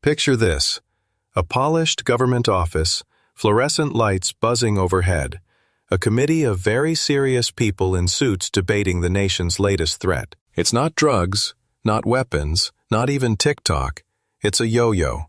Picture this: a polished government office, fluorescent lights buzzing overhead, a committee of very serious people in suits debating the nation's latest threat. It's not drugs, not weapons, not even TikTok. It's a yo-yo.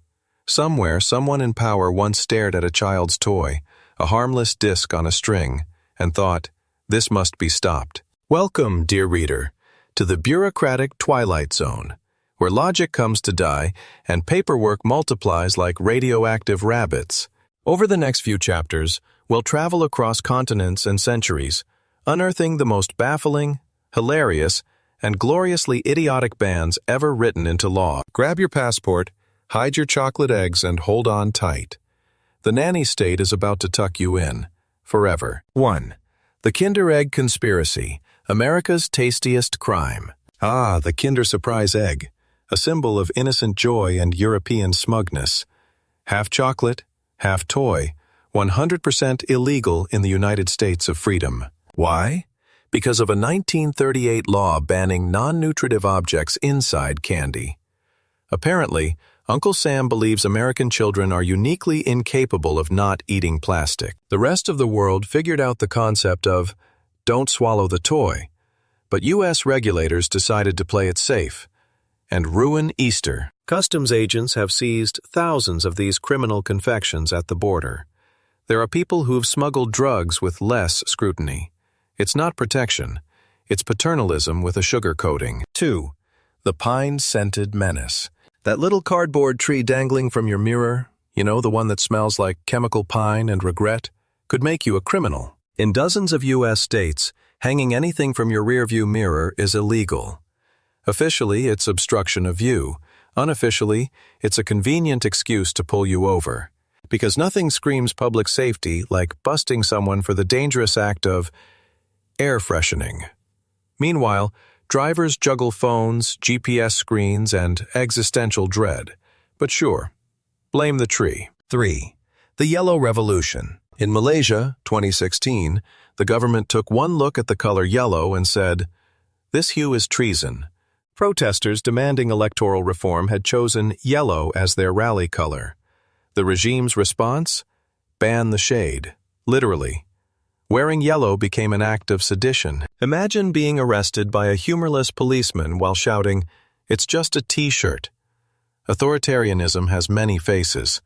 Somewhere, someone in power once stared at a child's toy, a harmless disc on a string, and thought, "This must be stopped." Welcome, dear reader, to the bureaucratic twilight zone, where logic comes to die and paperwork multiplies like radioactive rabbits. Over the next few chapters, we'll travel across continents and centuries, unearthing the most baffling, hilarious, and gloriously idiotic bans ever written into law. Grab your passport, hide your chocolate eggs, and hold on tight. The nanny state is about to tuck you in, forever. 1. The Kinder Egg Conspiracy, America's tastiest crime. Ah, the Kinder Surprise Egg, a symbol of innocent joy and European smugness. Half chocolate, half toy, 100% illegal in the United States of freedom. Why? Because of a 1938 law banning non-nutritive objects inside candy. Apparently, Uncle Sam believes American children are uniquely incapable of not eating plastic. The rest of the world figured out the concept of "don't swallow the toy," but U.S. regulators decided to play it safe and ruin Easter. Customs agents have seized thousands of these criminal confections at the border. There are people who've smuggled drugs with less scrutiny. It's not protection, it's paternalism with a sugar coating. 2. The pine-scented menace. That little cardboard tree dangling from your mirror, you know, the one that smells like chemical pine and regret, could make you a criminal. In dozens of U.S. states, hanging anything from your rearview mirror is illegal. Officially, it's obstruction of view. Unofficially, it's a convenient excuse to pull you over. Because nothing screams public safety like busting someone for the dangerous act of air freshening. Meanwhile, drivers juggle phones, GPS screens, and existential dread. But sure, blame the tree. 3. The Yellow Revolution. In Malaysia, 2016, the government took one look at the color yellow and said, "This hue is treason." Protesters demanding electoral reform had chosen yellow as their rally color. The regime's response? Ban the shade. Literally. Wearing yellow became an act of sedition. Imagine being arrested by a humorless policeman while shouting, "It's just a t-shirt." Authoritarianism has many faces.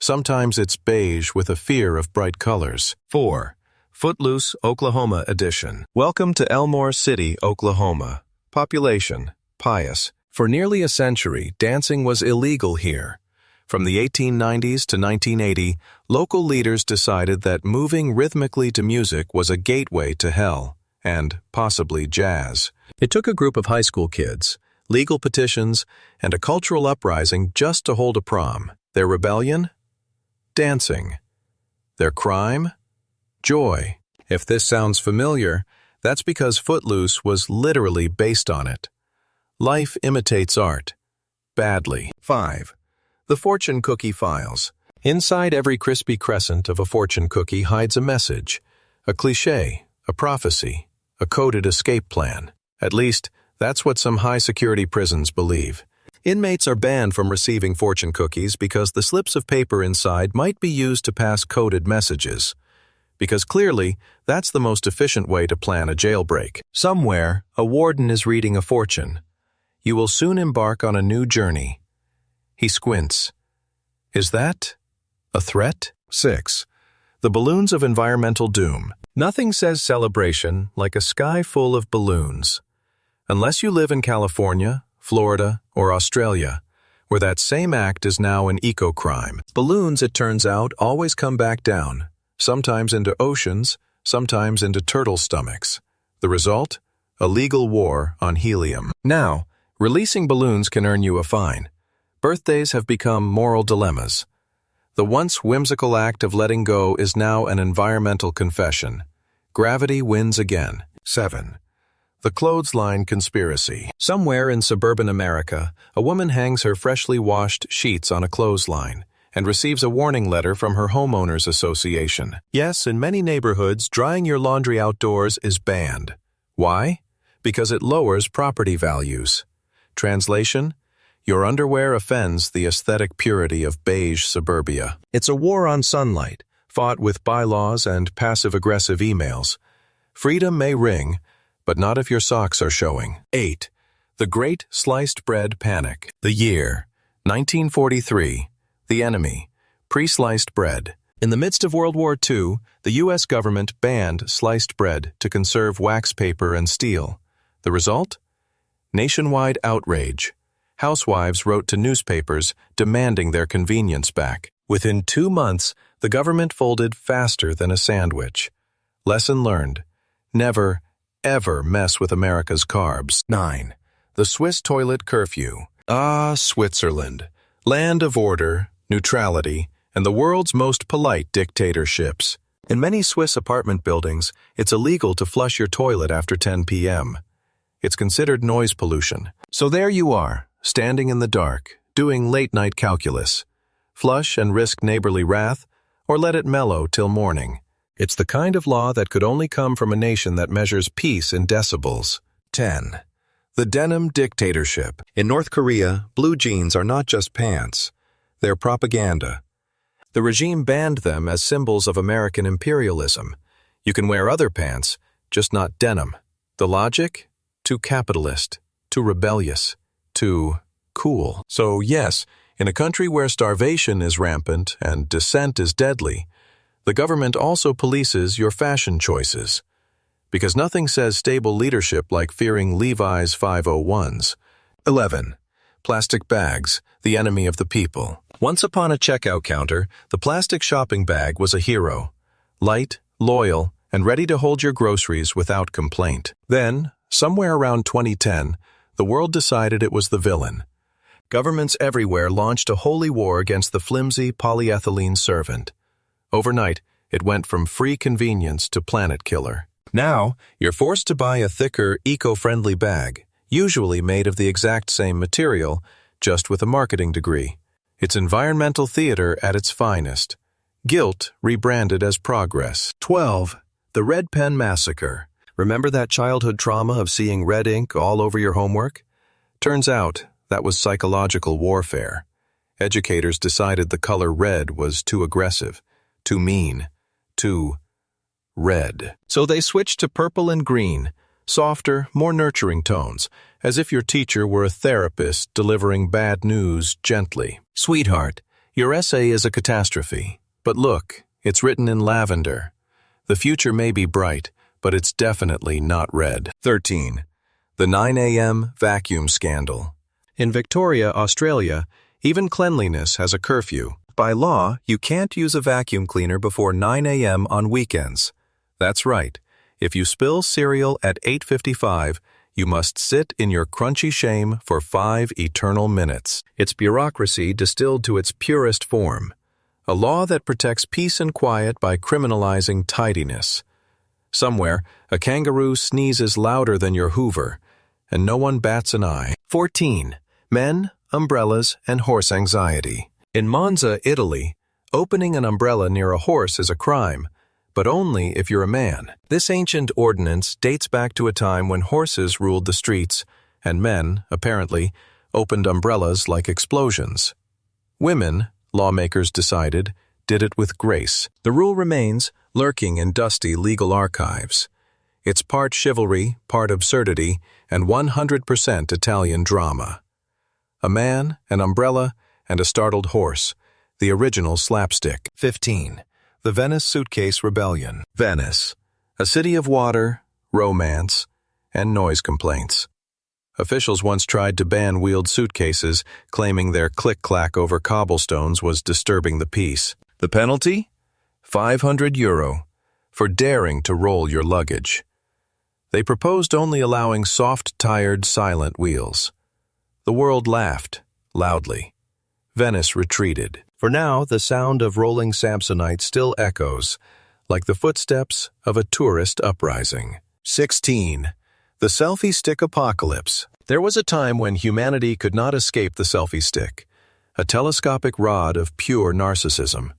Sometimes it's beige with a fear of bright colors. 4. Footloose, Oklahoma edition. Welcome to Elmore City, Oklahoma. Population: pious. For nearly a century, dancing was illegal here. From the 1890s to 1980, local leaders decided that moving rhythmically to music was a gateway to hell, and possibly jazz. It took a group of high school kids, legal petitions, and a cultural uprising just to hold a prom. Their rebellion? Dancing. Their crime? Joy. If this sounds familiar, that's because Footloose was literally based on it. Life imitates art. Badly. 5. The Fortune Cookie Files. Inside every crispy crescent of a fortune cookie hides a message, a cliché, a prophecy, a coded escape plan. At least, that's what some high-security prisons believe. Inmates are banned from receiving fortune cookies because the slips of paper inside might be used to pass coded messages. Because clearly, that's the most efficient way to plan a jailbreak. Somewhere, a warden is reading a fortune. You will soon embark on a new journey. He squints. Is that a threat? 6. The balloons of environmental doom. Nothing says celebration like a sky full of balloons. Unless you live in California, Florida, or Australia, where that same act is now an eco-crime. Balloons, it turns out, always come back down, sometimes into oceans, sometimes into turtle stomachs. The result? A legal war on helium. Now, releasing balloons can earn you a fine. Birthdays have become moral dilemmas. The once whimsical act of letting go is now an environmental confession. Gravity wins again. 7. The Clothesline Conspiracy. Somewhere in suburban America, a woman hangs her freshly washed sheets on a clothesline and receives a warning letter from her homeowners association. Yes, in many neighborhoods, drying your laundry outdoors is banned. Why? Because it lowers property values. Translation: Your underwear offends the aesthetic purity of beige suburbia. It's a war on sunlight, fought with bylaws and passive-aggressive emails. Freedom may ring, but not if your socks are showing. 8. The Great Sliced Bread Panic. The year, 1943. The enemy, pre-sliced bread. In the midst of World War II, the U.S. government banned sliced bread to conserve wax paper and steel. The result? Nationwide outrage. Housewives wrote to newspapers demanding their convenience back. Within 2 months, the government folded faster than a sandwich. Lesson learned. Never, ever mess with America's carbs. 9. The Swiss toilet curfew. Ah, Switzerland. Land of order, neutrality, and the world's most polite dictatorships. In many Swiss apartment buildings, it's illegal to flush your toilet after 10 p.m. It's considered noise pollution. So there you are, standing in the dark, doing late-night calculus. Flush and risk neighborly wrath, or let it mellow till morning. It's the kind of law that could only come from a nation that measures peace in decibels. 10. The denim dictatorship. In North Korea, blue jeans are not just pants. They're propaganda. The regime banned them as symbols of American imperialism. You can wear other pants, just not denim. The logic? Too capitalist, too rebellious, too cool. So yes, in a country where starvation is rampant and dissent is deadly, the government also polices your fashion choices. Because nothing says stable leadership like fearing Levi's 501s. 11. Plastic bags, the enemy of the people. Once upon a checkout counter, the plastic shopping bag was a hero. Light, loyal, and ready to hold your groceries without complaint. Then, somewhere around 2010, the world decided it was the villain. Governments everywhere launched a holy war against the flimsy polyethylene servant. Overnight, it went from free convenience to planet killer. Now, you're forced to buy a thicker, eco-friendly bag, usually made of the exact same material, just with a marketing degree. It's environmental theater at its finest. Guilt rebranded as progress. 12. The Red Pen Massacre. Remember that childhood trauma of seeing red ink all over your homework? Turns out, that was psychological warfare. Educators decided the color red was too aggressive, too mean, too red. So they switched to purple and green, softer, more nurturing tones, as if your teacher were a therapist delivering bad news gently. Sweetheart, your essay is a catastrophe. But look, it's written in lavender. The future may be bright, but it's definitely not red. 13. The 9 a.m. vacuum scandal. In Victoria, Australia, even cleanliness has a curfew. By law, you can't use a vacuum cleaner before 9 a.m. on weekends. That's right. If you spill cereal at 8:55, you must sit in your crunchy shame for 5 eternal minutes. It's bureaucracy distilled to its purest form. A law that protects peace and quiet by criminalizing tidiness. Somewhere, a kangaroo sneezes louder than your Hoover, and no one bats an eye. 14. Men, umbrellas, and horse anxiety. In Monza, Italy, opening an umbrella near a horse is a crime, but only if you're a man. This ancient ordinance dates back to a time when horses ruled the streets, and men, apparently, opened umbrellas like explosions. Women, lawmakers decided, did it with grace. The rule remains, lurking in dusty legal archives. It's part chivalry, part absurdity, and 100% Italian drama. A man, an umbrella, and a startled horse, the original slapstick. 15. The Venice Suitcase Rebellion. Venice, a city of water, romance, and noise complaints. Officials once tried to ban wheeled suitcases, claiming their click-clack over cobblestones was disturbing the peace. The penalty? €500 for daring to roll your luggage. They proposed only allowing soft-tired, silent wheels. The world laughed, loudly. Venice retreated. For now, the sound of rolling Samsonite still echoes, like the footsteps of a tourist uprising. 16. The selfie stick apocalypse. There was a time when humanity could not escape the selfie stick, a telescopic rod of pure narcissism.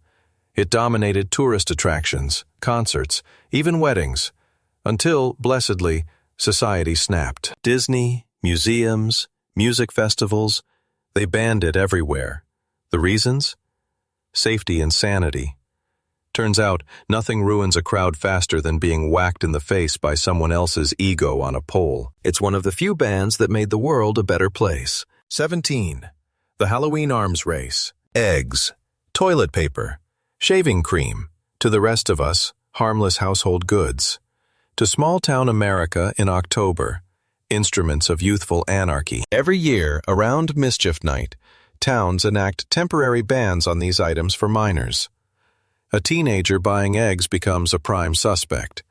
It dominated tourist attractions, concerts, even weddings, until, blessedly, society snapped. Disney, museums, music festivals, They banned it everywhere. The reasons? Safety and sanity. Turns out, nothing ruins a crowd faster than being whacked in the face by someone else's ego on a pole. It's one of the few bans that made the world a better place. 17. The Halloween arms race. Eggs, toilet paper, shaving cream. To the rest of us, harmless household goods. To small-town America in October, instruments of youthful anarchy. Every year, around Mischief Night, towns enact temporary bans on these items for minors. A teenager buying eggs becomes a prime suspect.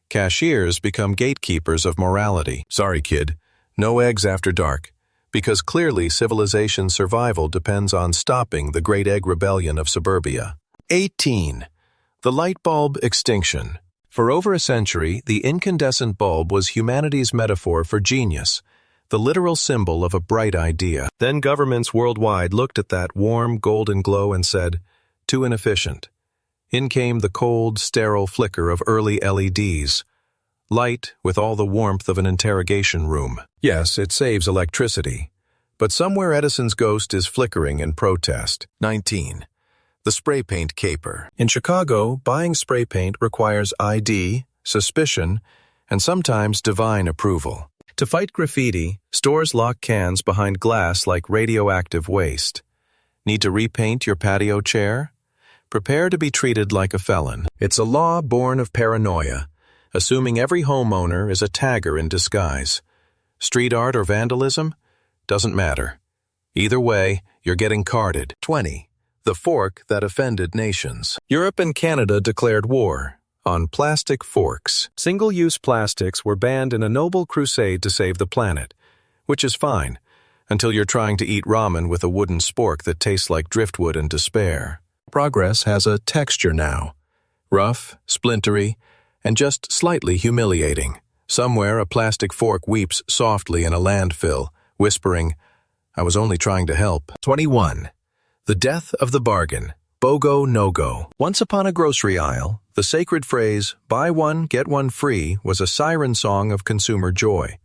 Cashiers become gatekeepers of morality. Sorry, kid, no eggs after dark, because clearly civilization's survival depends on stopping the Great Egg Rebellion of suburbia. 18. The light bulb extinction. For over a century, the incandescent bulb was humanity's metaphor for genius, the literal symbol of a bright idea. Then governments worldwide looked at that warm, golden glow and said, too inefficient. In came the cold, sterile flicker of early LEDs. Light with all the warmth of an interrogation room. Yes, it saves electricity, but somewhere Edison's ghost is flickering in protest. 19. The spray paint caper. In Chicago, buying spray paint requires ID, suspicion, and sometimes divine approval. To fight graffiti, stores lock cans behind glass like radioactive waste. Need to repaint your patio chair? Prepare to be treated like a felon. It's a law born of paranoia, assuming every homeowner is a tagger in disguise. Street art or vandalism? Doesn't matter. Either way, you're getting carded. 20. The fork that offended nations. Europe and Canada declared war on plastic forks. Single-use plastics were banned in a noble crusade to save the planet, which is fine, until you're trying to eat ramen with a wooden spork that tastes like driftwood and despair. Progress has a texture now. Rough, splintery, and just slightly humiliating. Somewhere a plastic fork weeps softly in a landfill, whispering, I was only trying to help. 21. The death of the bargain. BOGO no-go. Once upon a grocery aisle, the sacred phrase, buy one, get one free, was a siren song of consumer joy.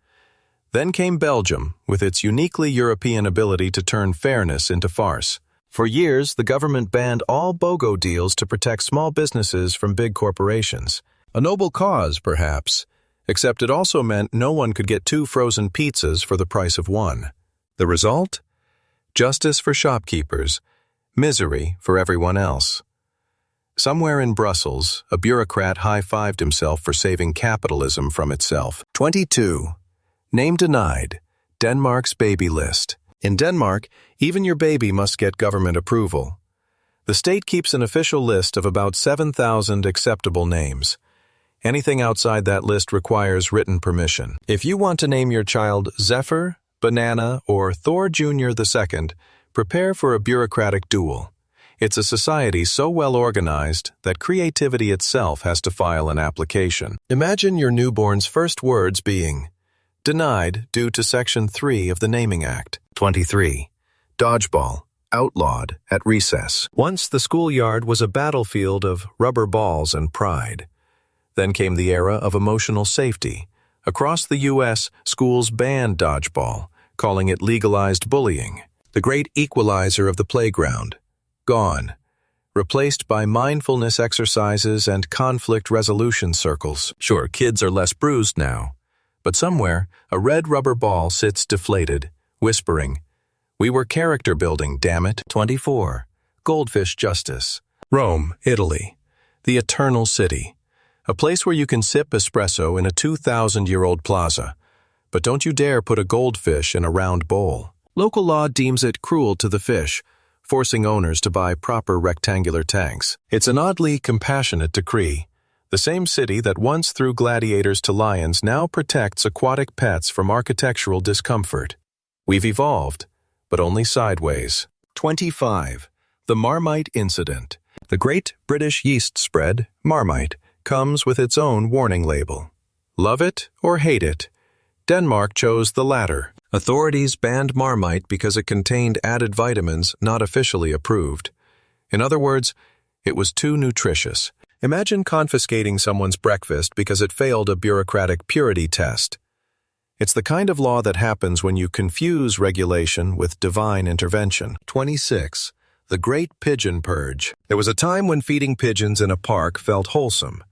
Then came Belgium, with its uniquely European ability to turn fairness into farce. For years, the government banned all BOGO deals to protect small businesses from big corporations. A noble cause, perhaps, except it also meant no one could get 2 frozen pizzas for the price of 1. The result? Justice for shopkeepers, misery for everyone else. Somewhere in Brussels, a bureaucrat high-fived himself for saving capitalism from itself. 22. Name denied. Denmark's baby list. In Denmark, even your baby must get government approval. The state keeps an official list of about 7,000 acceptable names. Anything outside that list requires written permission. If you want to name your child Zephyr, Banana, or Thor Jr. II, prepare for a bureaucratic duel. It's a society so well organized that creativity itself has to file an application. Imagine your newborn's first words being, denied due to Section 3 of the Naming Act. 23. Dodgeball, outlawed at recess. Once the schoolyard was a battlefield of rubber balls and pride. Then came the era of emotional safety. Across the U.S., schools banned dodgeball, calling it legalized bullying. The great equalizer of the playground. Gone. Replaced by mindfulness exercises and conflict resolution circles. Sure, kids are less bruised now. But somewhere, a red rubber ball sits deflated, whispering, we were character building, damn it. 24. Goldfish justice. Rome, Italy. The eternal city. A place where you can sip espresso in a 2,000-year-old plaza. But don't you dare put a goldfish in a round bowl. Local law deems it cruel to the fish, forcing owners to buy proper rectangular tanks. It's an oddly compassionate decree. The same city that once threw gladiators to lions now protects aquatic pets from architectural discomfort. We've evolved, but only sideways. 25. The Marmite Incident. The Great British Yeast Spread, Marmite, comes with its own warning label. Love it or hate it, Denmark chose the latter. Authorities banned Marmite because it contained added vitamins not officially approved. In other words, it was too nutritious. Imagine confiscating someone's breakfast because it failed a bureaucratic purity test. It's the kind of law that happens when you confuse regulation with divine intervention. 26. The Great Pigeon Purge. There was a time when feeding pigeons in a park felt wholesome,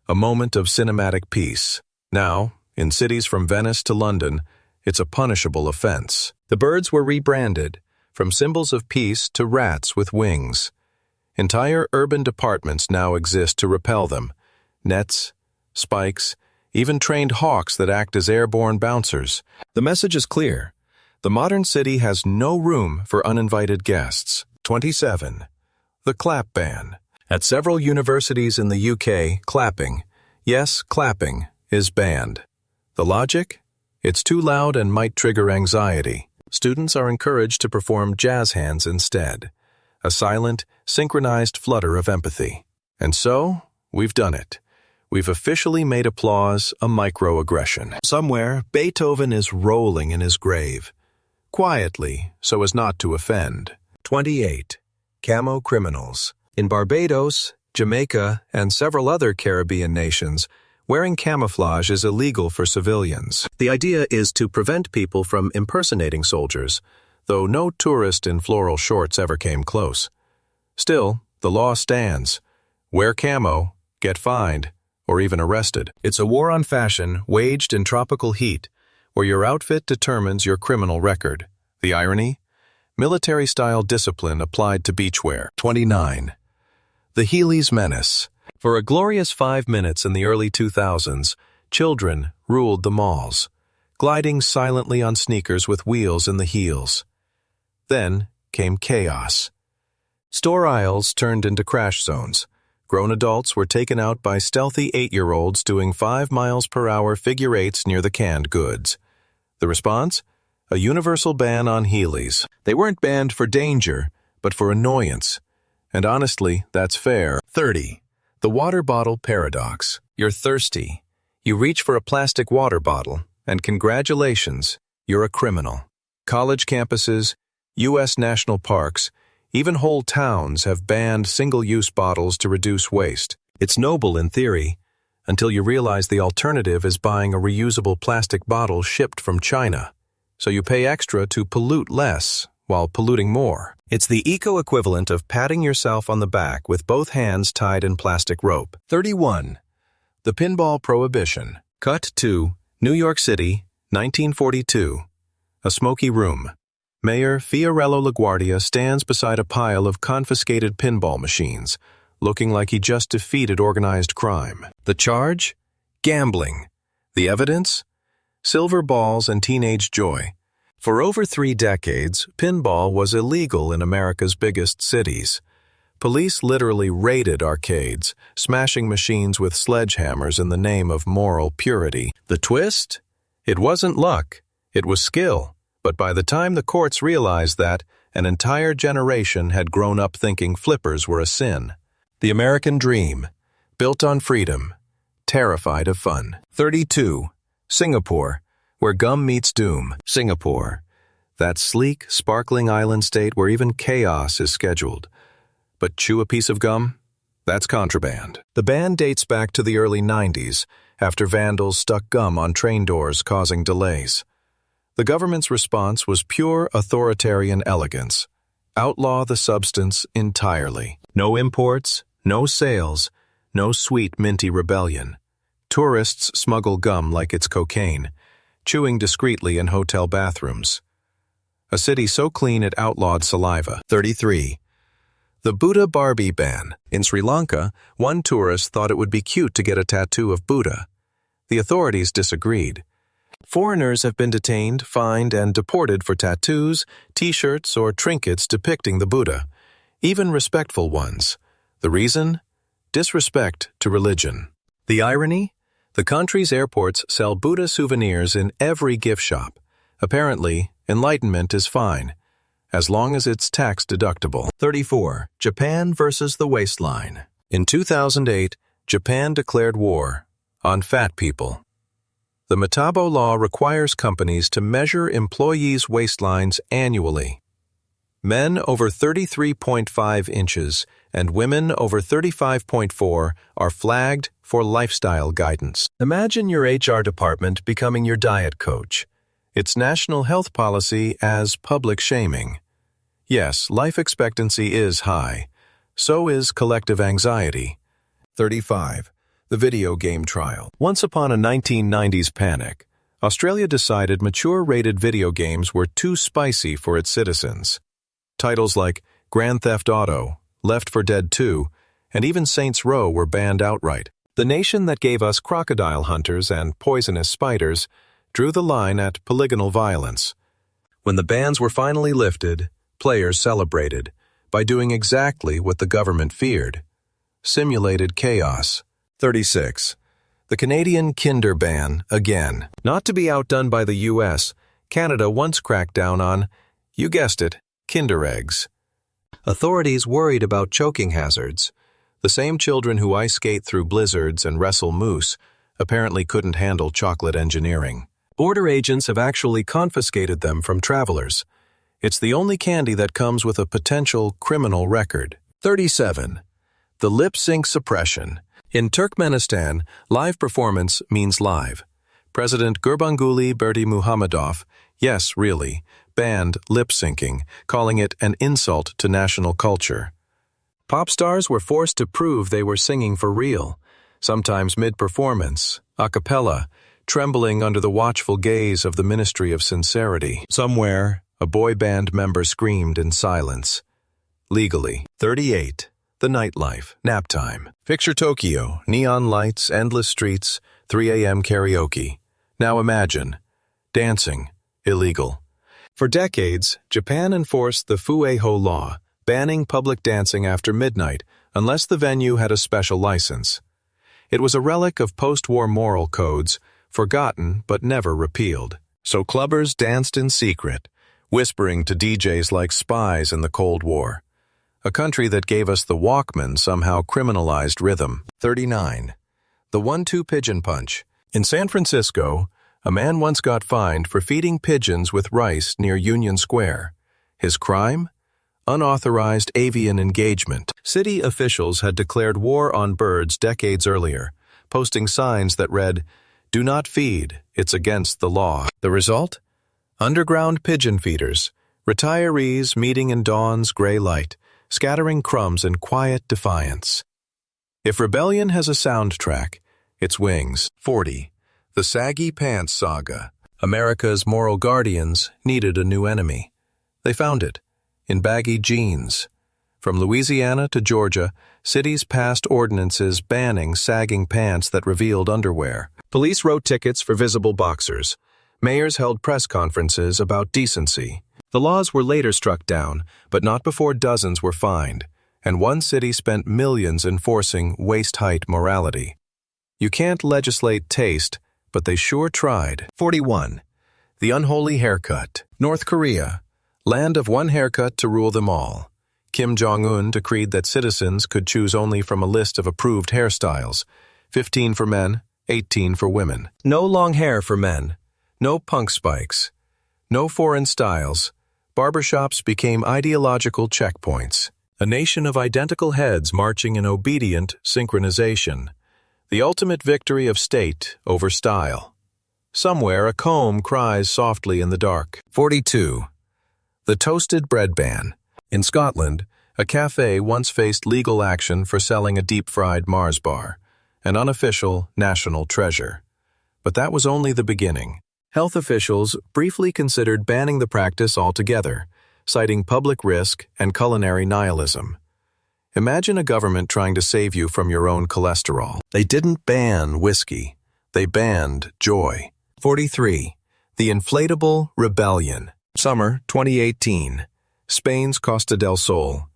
a moment of cinematic peace. Now, in cities from Venice to London, it's a punishable offense. The birds were rebranded, from symbols of peace to rats with wings. Entire urban departments now exist to repel them. Nets, spikes, even trained hawks that act as airborne bouncers. The message is clear. The modern city has no room for uninvited guests. 27. The clap ban. At several universities in the UK, clapping, yes, clapping, is banned. The logic? It's too loud and might trigger anxiety. Students are encouraged to perform jazz hands instead. A silent, synchronized flutter of empathy. And so, we've done it. We've officially made applause a microaggression. Somewhere, Beethoven is rolling in his grave. Quietly, so as not to offend. 28. Camo criminals. In Barbados, Jamaica, and several other Caribbean nations, wearing camouflage is illegal for civilians. The idea is to prevent people from impersonating soldiers, though no tourist in floral shorts ever came close. Still, the law stands. Wear camo, get fined, or even arrested. It's a war on fashion waged in tropical heat, where your outfit determines your criminal record. The irony? Military-style discipline applied to beachwear. 29. The Heelys menace. For a glorious 5 minutes in the early 2000s, children ruled the malls, gliding silently on sneakers with wheels in the heels. Then came chaos. Store aisles turned into crash zones. Grown adults were taken out by stealthy 8-year-olds doing 5 miles per hour figure eights near the canned goods. The response? A universal ban on Heelys. They weren't banned for danger, but for annoyance. And honestly, that's fair. 30. The water bottle paradox. You're thirsty. You reach for a plastic water bottle, and congratulations, you're a criminal. College campuses, U.S. national parks, even whole towns have banned single-use bottles to reduce waste. It's noble in theory, until you realize the alternative is buying a reusable plastic bottle shipped from China. So you pay extra to pollute less, while polluting more. It's the eco-equivalent of patting yourself on the back with both hands tied in plastic rope. 31. The pinball prohibition. Cut to New York City, 1942. A smoky room. Mayor Fiorello LaGuardia stands beside a pile of confiscated pinball machines, looking like he just defeated organized crime. The charge? Gambling. The evidence? Silver balls and teenage joy. For over 3 decades, pinball was illegal in America's biggest cities. Police literally raided arcades, smashing machines with sledgehammers in the name of moral purity. The twist? It wasn't luck, it was skill. But by the time the courts realized that, an entire generation had grown up thinking flippers were a sin. The American dream, built on freedom, terrified of fun. 32. Singapore, where gum meets doom. Singapore, that sleek, sparkling island state where even chaos is scheduled. But chew a piece of gum? That's contraband. The ban dates back to the early 90s, after vandals stuck gum on train doors causing delays. The government's response was pure authoritarian elegance. Outlaw the substance entirely. No imports, no sales, no sweet minty rebellion. Tourists smuggle gum like it's cocaine, chewing discreetly in hotel bathrooms. A city so clean it outlawed saliva. 33. The Buddha Barbie ban. In Sri Lanka, one tourist thought it would be cute to get a tattoo of Buddha. The authorities disagreed. Foreigners have been detained, fined, and deported for tattoos, t-shirts, or trinkets depicting the Buddha, even respectful ones. The reason? Disrespect to religion. The irony? The country's airports sell Buddha souvenirs in every gift shop. Apparently, enlightenment is fine, as long as it's tax deductible. 34. Japan versus the waistline. In 2008, Japan declared war on fat people. The Metabo law requires companies to measure employees' waistlines annually. Men over 33.5 inches and women over 35.4 are flagged for lifestyle guidance. Imagine your HR department becoming your diet coach. It's national health policy as public shaming. Yes, life expectancy is high. So is collective anxiety. 35. The video game trial. Once upon a 1990s panic, Australia decided mature-rated video games were too spicy for its citizens. Titles like Grand Theft Auto, Left 4 Dead 2, and even Saints Row were banned outright. The nation that gave us crocodile hunters and poisonous spiders drew the line at polygonal violence. When the bans were finally lifted, players celebrated by doing exactly what the government feared: simulated chaos. 36. The Canadian Kinder ban again. Not to be outdone by the U.S., Canada once cracked down on, you guessed it, Kinder eggs. Authorities worried about choking hazards. The same children who ice skate through blizzards and wrestle moose apparently couldn't handle chocolate engineering. Border agents have actually confiscated them from travelers. It's the only candy that comes with a potential criminal record. 37. The lip sync suppression. In Turkmenistan, live performance means live. President Gurbanguly Berdimuhamedov, yes, really, banned lip syncing, calling it an insult to national culture. Pop stars were forced to prove they were singing for real, sometimes mid-performance, a cappella, trembling under the watchful gaze of the Ministry of Sincerity. Somewhere, a boy band member screamed in silence. Legally. 38. The nightlife. Nap time. Picture Tokyo, neon lights, endless streets, 3 a.m. karaoke. Now imagine. Dancing. Illegal. For decades, Japan enforced the Fueiho law, banning public dancing after midnight unless the venue had a special license. It was a relic of post-war moral codes, forgotten but never repealed. So clubbers danced in secret, whispering to DJs like spies in the Cold War. A country that gave us the Walkman somehow criminalized rhythm. 39. The 1-2 pigeon punch. In San Francisco, a man once got fined for feeding pigeons with rice near Union Square. His crime? Unauthorized avian engagement. City officials had declared war on birds decades earlier, posting signs that read, "Do not feed, it's against the law." The result? Underground pigeon feeders, retirees meeting in dawn's gray light, scattering crumbs in quiet defiance. If rebellion has a soundtrack, it's Wings. 40. The saggy pants saga. America's moral guardians needed a new enemy. They found it in baggy jeans. From Louisiana to Georgia, cities passed ordinances banning sagging pants that revealed underwear. Police wrote tickets for visible boxers. Mayors held press conferences about decency. The laws were later struck down, but not before dozens were fined, and one city spent millions enforcing waist-height morality. You can't legislate taste, but they sure tried. 41. The unholy haircut. North Korea, land of one haircut to rule them all. Kim Jong-un decreed that citizens could choose only from a list of approved hairstyles, 15 for men, 18 for women. No long hair for men, no punk spikes, no foreign styles. Barbershops became ideological checkpoints. A nation of identical heads marching in obedient synchronization. The ultimate victory of state over style. Somewhere a comb cries softly in the dark. 42. The toasted bread ban. In Scotland, a cafe once faced legal action for selling a deep-fried Mars bar, an unofficial national treasure. But that was only the beginning. Health officials briefly considered banning the practice altogether, citing public risk and culinary nihilism. Imagine a government trying to save you from your own cholesterol. They didn't ban whiskey. They banned joy. 43. The inflatable rebellion. Summer 2018. Spain's Costa del Sol.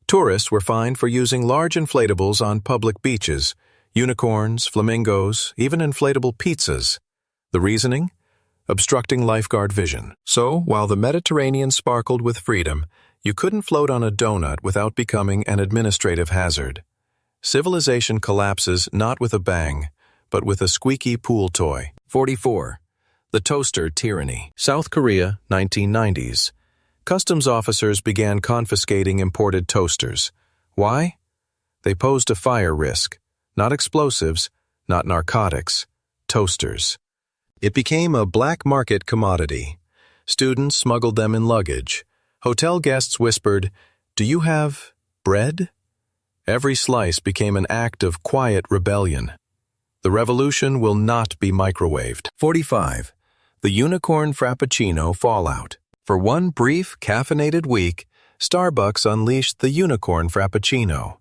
Tourists were fined for using large inflatables on public beaches, unicorns, flamingos, even inflatable pizzas. The reasoning? Obstructing lifeguard vision. So, while the Mediterranean sparkled with freedom, you couldn't float on a donut without becoming an administrative hazard. Civilization collapses not with a bang, but with a squeaky pool toy. 44. The toaster tyranny. South Korea, 1990s. Customs officers began confiscating imported toasters. Why? They posed a fire risk, not explosives, not narcotics, toasters. It became a black market commodity. Students smuggled them in luggage. Hotel guests whispered, "Do you have bread?" Every slice became an act of quiet rebellion. The revolution will not be microwaved. 45. The Unicorn Frappuccino Fallout. For one brief, caffeinated week, Starbucks unleashed the Unicorn Frappuccino,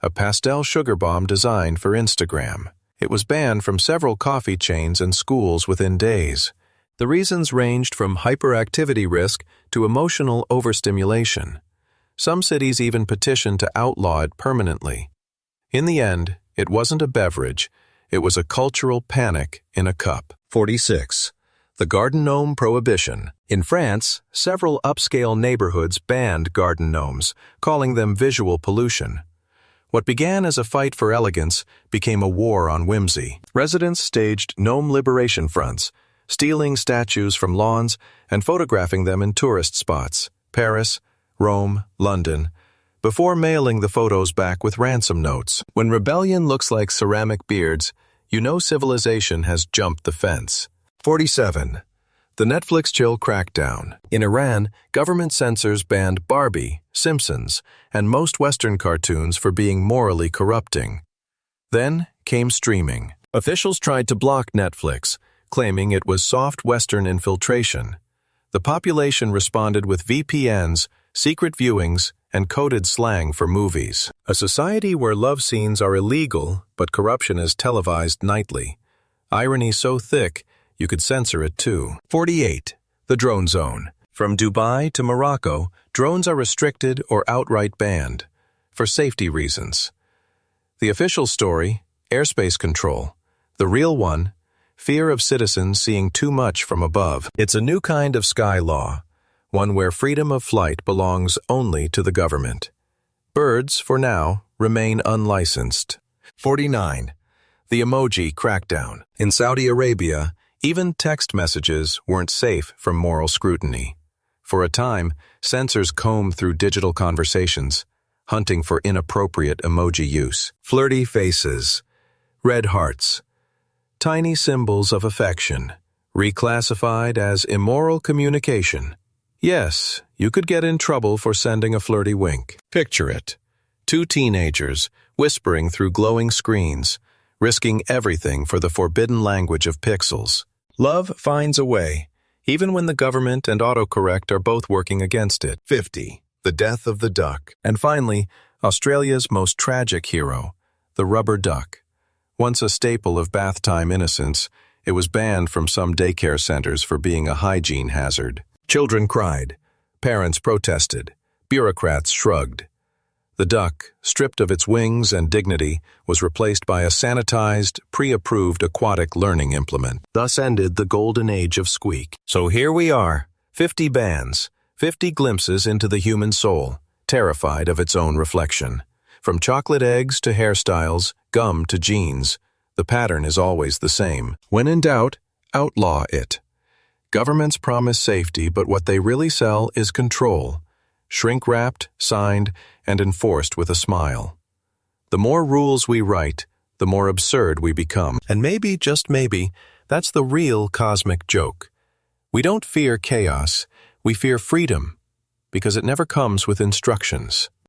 a pastel sugar bomb designed for Instagram. It was banned from several coffee chains and schools within days. The reasons ranged from hyperactivity risk to emotional overstimulation. Some cities even petitioned to outlaw it permanently. In the end, it wasn't a beverage, it was a cultural panic in a cup. 46. The garden gnome prohibition. In France, several upscale neighborhoods banned garden gnomes, calling them visual pollution. What began as a fight for elegance became a war on whimsy. Residents staged gnome liberation fronts, stealing statues from lawns and photographing them in tourist spots, Paris, Rome, London, before mailing the photos back with ransom notes. When rebellion looks like ceramic beards, you know civilization has jumped the fence. 47. The Netflix chill crackdown. In Iran, government censors banned Barbie, Simpsons, and most Western cartoons for being morally corrupting. Then came streaming. Officials tried to block Netflix, claiming it was soft Western infiltration. The population responded with VPNs, secret viewings, and coded slang for movies. A society where love scenes are illegal, but corruption is televised nightly. Irony so thick, you could censor it too. 48. The drone zone. From Dubai to Morocco, drones are restricted or outright banned, for safety reasons. The official story, airspace control. The real one, fear of citizens seeing too much from above. It's a new kind of sky law, one where freedom of flight belongs only to the government. Birds, for now, remain unlicensed. 49. The emoji crackdown. In Saudi Arabia, even text messages weren't safe from moral scrutiny. For a time, censors combed through digital conversations, hunting for inappropriate emoji use. Flirty faces, red hearts, tiny symbols of affection, reclassified as immoral communication. Yes, you could get in trouble for sending a flirty wink. Picture it. Two teenagers whispering through glowing screens, risking everything for the forbidden language of pixels. Love finds a way, even when the government and autocorrect are both working against it. 50. The death of the duck. And finally, Australia's most tragic hero, the rubber duck. Once a staple of bath time innocence, it was banned from some daycare centers for being a hygiene hazard. Children cried. Parents protested. Bureaucrats shrugged. The duck, stripped of its wings and dignity, was replaced by a sanitized, pre-approved aquatic learning implement. Thus ended the golden age of squeak. So here we are, 50 bans, 50 glimpses into the human soul, terrified of its own reflection. From chocolate eggs to hairstyles, gum to jeans, the pattern is always the same. When in doubt, outlaw it. Governments promise safety, but what they really sell is control. Shrink-wrapped, signed, and enforced with a smile. The more rules we write, the more absurd we become. And maybe, just maybe, that's the real cosmic joke. We don't fear chaos, we fear freedom, because it never comes with instructions.